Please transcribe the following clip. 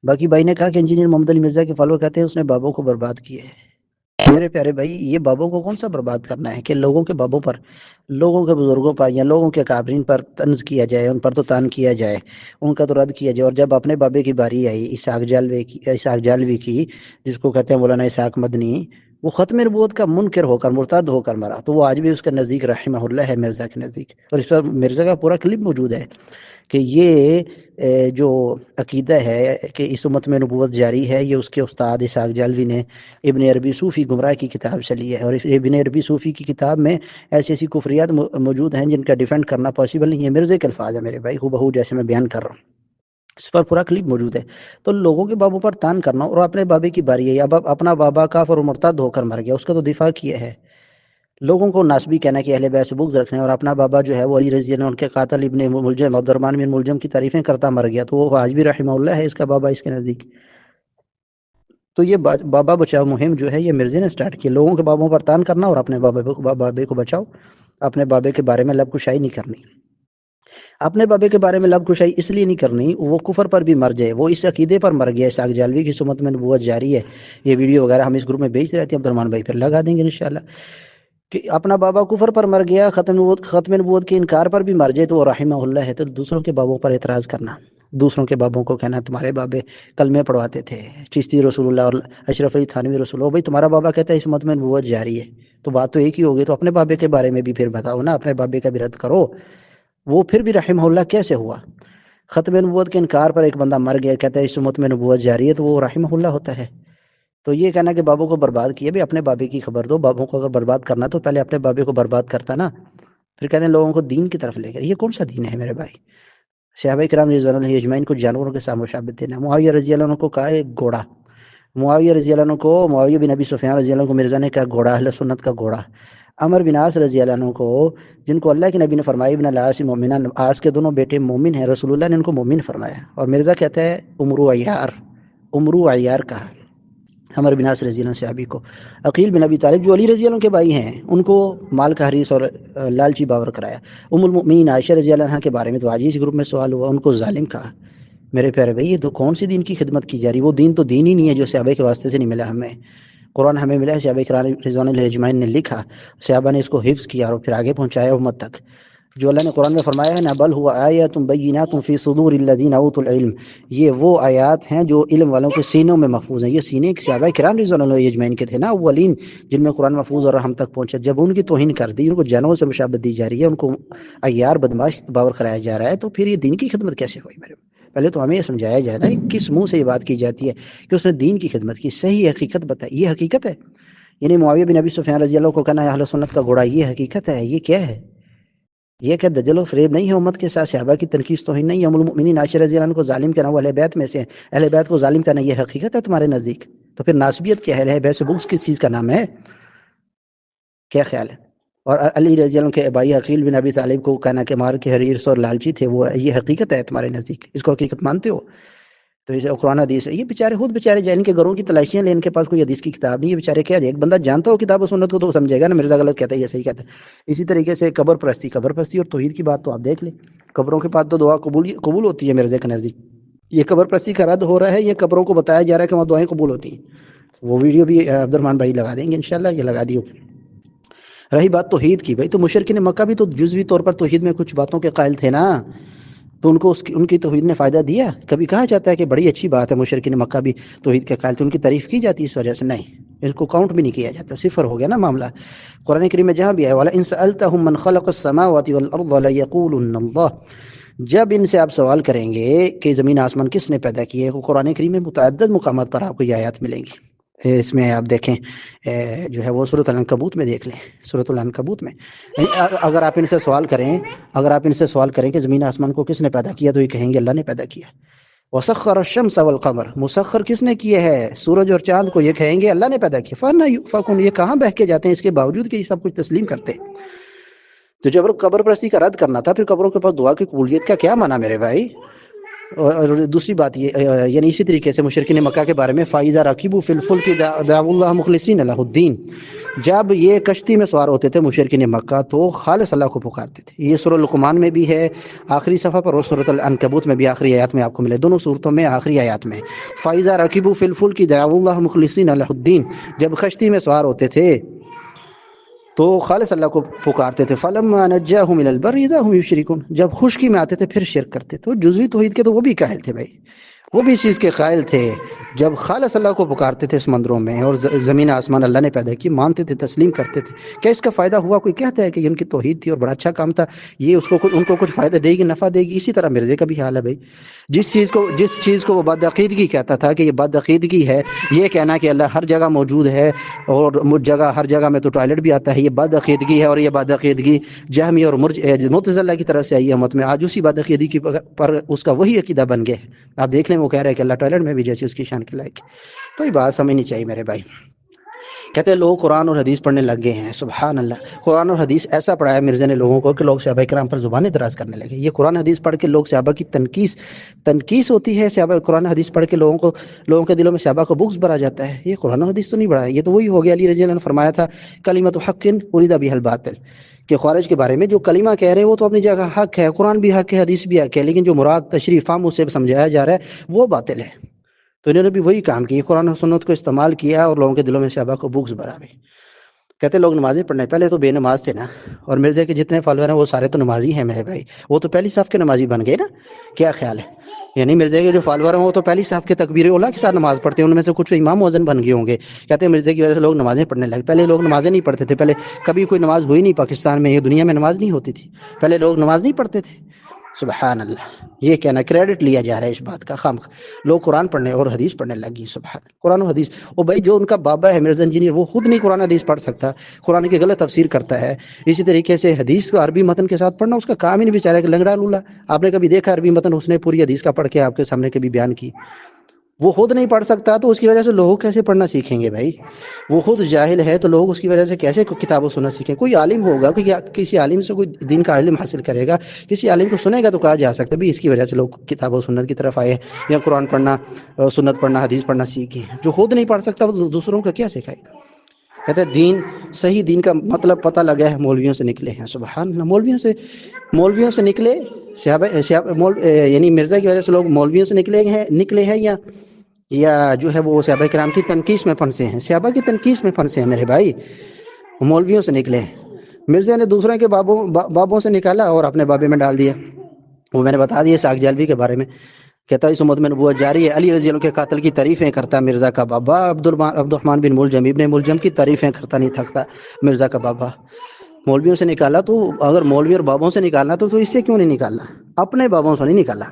باقی بھائی نے کہا کہ انجینئر محمد علی مرزا کے فالوور کہتے ہیں اس نے بابوں کو برباد کیا ہے۔ میرے پیارے بھائی، یہ بابوں کو کون سا برباد کرنا ہے کہ لوگوں کے بابوں پر، لوگوں کے بزرگوں پر یا لوگوں کے کابرین پر طنز کیا جائے، ان پر تو تان کیا جائے، ان کا تو رد کیا جائے۔ اور جب اپنے بابے کی باری آئی اسحاق جالوی کی، جس کو کہتے ہیں مولانا اسحاق مدنی، وہ ختم نبوت کا منکر ہو کر مرتد ہو کر مرا، تو وہ آج بھی اس کے نزدیک رحمہ اللہ ہے، مرزا کے نزدیک۔ اور اس پر مرزا کا پورا کلپ موجود ہے کہ یہ جو عقیدہ ہے کہ اس امت میں نبوت جاری ہے، یہ اس کے استاد اسحاق جالوی نے ابن عربی صوفی گمراہ کی کتاب سے لی ہے۔ اور اس ابن عربی صوفی کی کتاب میں ایسی کفریات موجود ہیں جن کا ڈیفینڈ کرنا پاسبل نہیں ہے۔ مرزے کے الفاظ ہے میرے بھائی، ہو بہو جیسے میں بیان کر رہا ہوں، اس پر پورا کلپ موجود ہے۔ تو لوگوں کے بابوں پر تان کرنا، اور اپنے بابے کی باری ہے، اب اپنا بابا کافر و مرتد ہو کر مر گیا، اس کا تو دفاع کیا ہے۔ لوگوں کو ناسبی کہنا کہ اہل بیت سے بغض رکھنے، اور اپنا بابا جو ہے وہ علی رضی اللہ عنہ کے قاتل ابن ملجم عبد الرحمن بن ملجم کی تعریفیں کرتا مر گیا، تو وہ آج بھی رحمہ اللہ ہے، اس کا بابا اس کے نزدیک۔ تو یہ بابا بچاؤ مہم جو ہے یہ مرزے نے سٹارٹ کی، لوگوں کے بابوں پر تان کرنا اور اپنے بابے کو بچاؤ، اپنے بابے کے بارے میں لب کشائی نہیں کرنی۔ اپنے بابے کے بارے میں لب کشائی اس لیے نہیں کرنی، وہ کفر پر بھی مر جائے، وہ اس عقیدے پر مر گیا اسحاق جالوی کی سمت میں نبوت جاری ہے۔ یہ ویڈیو وغیرہ ہم اس گروپ میں بھیجتے رہتے ہیں، عبد الرحمن بھائی پھر لگا دیں گے انشاءاللہ، کہ اپنا بابا کفر پر مر گیا، ختم نبوت کے انکار پر بھی مر جائے تو وہ رحمہ اللہ ہے۔ تو دوسروں کے بابوں پر اعتراض کرنا، دوسروں کے بابوں کو کہنا تمہارے بابے کلمے پڑھواتے تھے، چشتی رسول اللہ اور اشرف علی تھانوی رسول اللہ، بھائی تمہارا بابا کہتا ہے اس امت میں نبوت جاری ہے، تو بات تو ایک ہی ہوگی، تو اپنے بابے کے بارے میں بھی پھر بتاؤ نا، اپنے بابے کا بھی رد کرو۔ وہ پھر بھی رحمہ اللہ کیسے ہوا؟ ختم نبوت کے انکار پر ایک بندہ مر گیا، کہتا ہے اس امت میں نبوت جاری ہے، تو وہ رحمہ اللہ ہوتا ہے؟ تو یہ کہنا کہ بابوں کو برباد کیا، بھی اپنے بابے کی خبر دو، بابوں کو اگر برباد کرنا تو پہلے اپنے بابے کو برباد کرتا نا، پھر کہتے ہیں لوگوں کو دین کی طرف لے کر۔ یہ کون سا دین ہے میرے بھائی؟ صحابہ کرام رضی اللہ عنہ اجمعین کو جانوروں کے ساتھ مشابہت دینا۔ معاویہ رضی اللہ عنہ کو کہا ایک گھوڑا، معاویہ رضی اللہ عنہ کو، معاویہ بن ابی سفیان رضی اللہ عنہ کو مرزا نے کہا گھوڑا، اہل سنت کا گھوڑا۔ عمر بن عاص رضی اللہ عنہ کو، جن کو اللہ کے نبی نے فرمایا ابن العاص مومنان، عاص کے دونوں بیٹے مومن ہیں، رسول اللہ نے ان کو مومن فرمایا، اور مرزا کہتا ہے عمرو عیار، عمرو عیار کہا عمر بن عاص رضی اللہ عنہ صحابی کو۔ عقیل بن ابی طالب جو علی رضی اللہ عنہ کے بھائی ہیں، ان کو مال کا حریص اور لالچی باور کرایا۔ ام المؤمنین عائشہ رضی اللہ عنہ کے بارے میں تو آج اس گروپ میں سوال ہوا، ان کو ظالم کہا۔ میرے پیارے بھائی، یہ تو کون سی دین کی خدمت کی جا رہی؟ وہ دین تو دین ہی نہیں ہے جو صحابہ کے واسطے سے نہیں ملا ہمیں۔ قرآن ہمیں ملا ہے، صحابہ کرام رضوان اللہ اجمعین نے لکھا، صحابہ نے اس کو حفظ کیا اور پھر آگے پہنچایا امت تک۔ جو اللہ نے قرآن میں فرمایا ہے نا، بل ہوا آیات بینات فی صدور الذین اوتوا العلم، یہ وہ آیات ہیں جو علم والوں کے سینوں میں محفوظ ہیں۔ یہ سینے صحابہ کرام رضوان اللہ اجمعین کے تھے نا، اولین جن میں قرآن محفوظ اور ہم تک پہنچا۔ جب ان کی توہین کر دی، ان کو جانوروں سے مشابہت دی جا رہی ہے، ان کو عیار بدماش باور کرایا جا رہا ہے، تو پھر یہ دین کی خدمت کیسے ہوئی؟ میرے پہلے تو ہمیں یہ سمجھایا جائے نا، کس منہ سے یہ بات کی جاتی ہے کہ اس نے دین کی خدمت کی، صحیح حقیقت بتائی۔ یہ حقیقت ہے؟ یعنی معاویہ بن ابی سفیان رضی اللہ کو کہنا ہے اہل سنت کا گھوڑا، یہ حقیقت ہے؟ یہ کیا ہے؟ یہ کہ دجل و فریب نہیں ہے امت کے ساتھ، صحابہ کی تنقیص توہین نہیں ہے، ام المؤمنین عائشہ رضی اللہ عنہ کو ظالم کہنا، وہ اہل بیت میں سے ہیں، اہل بیت کو ظالم کہنا، یہ حقیقت ہے تمہارے نزدیک؟ تو پھر ناسبیت کیا ہے؟ اہل بیت سے بغض کس چیز کا نام ہے؟ کیا خیال ہے؟ اور علی رضی اللہ عنہ کے بھائی عقیل بن ابی طالب کو کہنا کہ مار کے حریص اور لالچی تھے، وہ یہ حقیقت ہے تمہارے نزدیک؟ اس کو حقیقت مانتے ہو؟ تو اسے قرآن حدیث ہے، یہ بیچارے خود بیچارے جن کے گھروں کی تلاشیاں لیں، ان کے پاس کوئی حدیث کی کتاب نہیں، یہ بیچارے کیا جائے؟ ایک بندہ جانتا ہو کتاب و سنت کو تو سمجھے گا نا، مرزا غلط کہتا ہے یہ صحیح کہتا ہے۔ اسی طریقے سے قبر پرستی اور توحید کی بات تو آپ دیکھ لیں، قبروں کے پاس تو دعا قبول ہوتی ہے مرزا کے نزدیک۔ یہ قبر پرستی کا رد ہو رہا ہے، یہ قبروں کو بتایا جا رہا ہے کہ وہاں دعائیں قبول ہوتی ہیں۔ وہ ویڈیو بھی عبد الرحمن بھائی لگا دیں گے انشاءاللہ، یہ لگا دیو۔ رہی بات توحید کی، بھائی تو مشرکین مکہ بھی تو جزوی طور پر توحید میں کچھ باتوں کے قائل تھے نا، تو ان کو ان کی توحید نے فائدہ دیا؟ کبھی کہا جاتا ہے کہ بڑی اچھی بات ہے مشرکین مکہ بھی توحید کے قائل تھے، ان کی تعریف کی جاتی ہے اس وجہ سے؟ نہیں، اس کو کاؤنٹ بھی نہیں کیا جاتا، صفر ہو گیا نا معاملہ۔ قرآن کریم میں جہاں بھی ہے وَلَئِن سَأَلْتَهُم مَّن خَلَقَ السَّمَاوَاتِ وَالْأَرْضَ لَيَقُولُنَّ اللَّهُ، جب ان سے آپ سوال کریں گے کہ زمین آسمان کس نے پیدا کیے، وہ قرآن کریم میں متعدد مقامات پر آپ کو یہ آیات ملیں گی۔ اس میں آپ دیکھیں جو ہے وہ سورۃ العنکبوت میں دیکھ لیں، سورۃ العنکبوت میں اگر آپ ان سے سوال کریں کہ زمین آسمان کو کس نے پیدا کیا، تو یہ کہیں گے اللہ نے پیدا کیا۔ وَسَخَّرَ الشَّمْسَ وَالْقَمَرَ، مسخر کس نے کیے ہے سورج اور چاند کو، یہ کہیں گے اللہ نے پیدا کیا۔ فَأَنَّىٰ يُؤْفَكُونَ، یہ کہاں بہہ کے جاتے ہیں اس کے باوجود کہ یہ سب کچھ تسلیم کرتے ہیں۔ تو جب قبر پرستی کا رد کرنا تھا، پھر قبروں کے پاس دعا کی قبولیت کا کیا معنی میرے بھائی؟ اور دوسری بات یہ یعنی اسی طریقے سے مشرکین مکہ کے بارے میں فائزہ رقیبو فی الفلک دعوا اللہ مخلصین لہ الدین، جب یہ کشتی میں سوار ہوتے تھے مشرکین مکہ تو خالص اللہ کو پکارتے تھے. یہ سورہ لقمان میں بھی ہے آخری صفحہ پر، اور سورۃ العنکبوت میں بھی آخری آیات میں آپ کو ملے، دونوں صورتوں میں آخری آیات میں فائزہ رقیبو فی الفلک دعوا اللہ مخلصین لہ الدین، جب کشتی میں سوار ہوتے تھے تو خالص اللہ کو پکارتے تھے. فلما نجاہم الی البر اذا هم یشرکون، جب خشکی میں آتے تھے پھر شرک کرتے تھے. جزوی توحید کے تو وہ بھی قائل تھے بھائی، وہ بھی اس چیز کے قائل تھے. جب خالص اللہ کو پکارتے تھے سمندروں میں، اور زمین آسمان اللہ نے پیدا کی، مانتے تھے، تسلیم کرتے تھے. کیا اس کا فائدہ ہوا؟ کوئی کہتا ہے کہ یہ ان کی توحید تھی اور بڑا اچھا کام تھا، یہ اس کو ان کو کچھ فائدہ دے گی، نفع دے گی؟ اسی طرح مرزے کا بھی حال ہے بھائی. جس چیز کو وہ بدعقیدگی کہتا تھا کہ یہ بدعقیدگی ہے، یہ کہنا کہ اللہ ہر جگہ موجود ہے اور ہر جگہ میں تو ٹوائلٹ بھی آتا ہے، یہ بدعقیدگی ہے. اور یہ بدعقیدگی جہمی اور معتزلہ کی طرف سے آئی ہے امت میں. آج اسی بدعقیدگی پر اس کا وہی عقیدہ بن گیا ہے. آپ دیکھ لیں وہ کہہ رہے ہیں کہ اللہ ٹوائلٹ میں بھی جیسے اس کی شان کے لائق. تو یہ بات سمجھنی چاہیے میرے بھائی. کہتے ہیں لوگ قرآن اور حدیث پڑھنے لگ گئے ہیں. سبحان اللہ، قرآن اور حدیث ایسا پڑھایا مرزا نے لوگوں کو کہ لوگ صحابہ کرام پر زبانیں دراز کرنے لگے. یہ قرآن حدیث پڑھ کے لوگ صحابہ کی تنقیس ہوتی ہے. صحابہ قرآن حدیث پڑھ کے لوگوں کے دلوں میں صحابہ کو بغض بھرا جاتا ہے. یہ قرآن حدیث تو نہیں بڑھایا، یہ تو وہی ہو گیا علی رضی اللہ عنہ نے فرمایا تھا کلمۃ حق ارید بها الباطل، کہ خوارج کے بارے میں جو کلمہ کہہ رہے ہیں وہ تو اپنی جگہ حق ہے، قرآن بھی حق ہے، حدیث بھی حق ہے، لیکن جو مراد تشریح فہم اسے سمجھایا جا رہا ہے وہ باطل ہے. تو انہوں نے بھی وہی کام کیا، قرآن و سنت کو استعمال کیا اور لوگوں کے دلوں میں صحابہ کو بغض بھرا. کہتے لوگ نمازیں پڑھنے پہلے تو بے نماز تھے نا، اور مرزا کے جتنے فالوور ہیں وہ سارے تو نمازی ہیں میرے بھائی، وہ تو پہلی صف کے نمازی بن گئے نا. کیا خیال ہے؟ یعنی مرزا کے جو فالوور ہیں وہ تو پہلی صف کے تکبیر اولیٰ کے ساتھ نماز پڑھتے ہیں، ان میں سے کچھ امام مؤذن بن گئے ہوں گے. کہتے ہیں مرزا کی وجہ سے لوگ نمازیں پڑھنے لگے. پہلے لوگ نمازیں نہیں پڑھتے تھے، پہلے کبھی کوئی نماز ہوئی نہیں پاکستان میں، یہ دنیا میں نماز نہیں ہوتی تھی، پہلے لوگ نماز نہیں پڑھتے تھے. سبحان اللہ، یہ کہنا کریڈٹ لیا جا رہا ہے اس بات کا خام. لوگ قرآن پڑھنے اور حدیث پڑھنے لگی. سبحان اللہ، قرآن و حدیث. اور بھائی جو ان کا بابا ہے مرزا انجینئر، وہ خود نہیں قرآن حدیث پڑھ سکتا، قرآن کی غلط تفسیر کرتا ہے. اسی طریقے سے حدیث کو عربی متن کے ساتھ پڑھنا اس کا کام ہی نہیں، بیچارہ کہ لنگڑا لولا. آپ نے کبھی دیکھا عربی متن اس نے پوری حدیث کا پڑھ کے آپ کے سامنے کبھی بیان کی؟ وہ خود نہیں پڑھ سکتا تو اس کی وجہ سے لوگ کیسے پڑھنا سیکھیں گے بھائی؟ وہ خود جاہل ہے تو لوگ اس کی وجہ سے کیسے کتاب و سنت سیکھیں؟ کوئی عالم ہوگا، کسی عالم سے کوئی دین کا علم حاصل کرے گا، کسی عالم کو سنے گا تو کہا جا سکتا ہے بھی اس کی وجہ سے لوگ کتاب و سنت کی طرف آئے یا قرآن پڑھنا، سنت پڑھنا، حدیث پڑھنا سیکھیں. جو خود نہیں پڑھ سکتا وہ دوسروں کا کیا سکھائے؟ کہتے ہیں صحیح دین کا مطلب پتہ لگا ہے مولویوں سے نکلے ہیں. سبحان اللہ، مولویوں سے نکلے یعنی مرزا کی وجہ سے لوگ مولویوں سے نکلے ہیں یا جو ہے وہ صحابہ کرام کی تنقیس میں پھنسے ہیں. صحابہ کی تنقیس میں پھنسے ہیں میرے بھائی، مولویوں سے نکلے ہیں. مرزا نے دوسروں کے بابوں سے نکالا اور اپنے بابے میں ڈال دیا. وہ میں نے بتا دیا ساق جلوی کے بارے میں. کہتا ہے اس امت میں نبوت جاری ہے. علی رضی اللہ عنہ کے قاتل کی تعریفیں کرتا مرزا کا بابا عبد الرحمن بن ملجم ابن ملجم کی تعریفیں کرتا نہیں تھکتا مرزا کا بابا. مولویوں سے نکالا تو اگر مولوی اور بابوں سے نکالنا تو اس سے کیوں نہیں نکالنا؟ اپنے بابوں سے نہیں نکالا.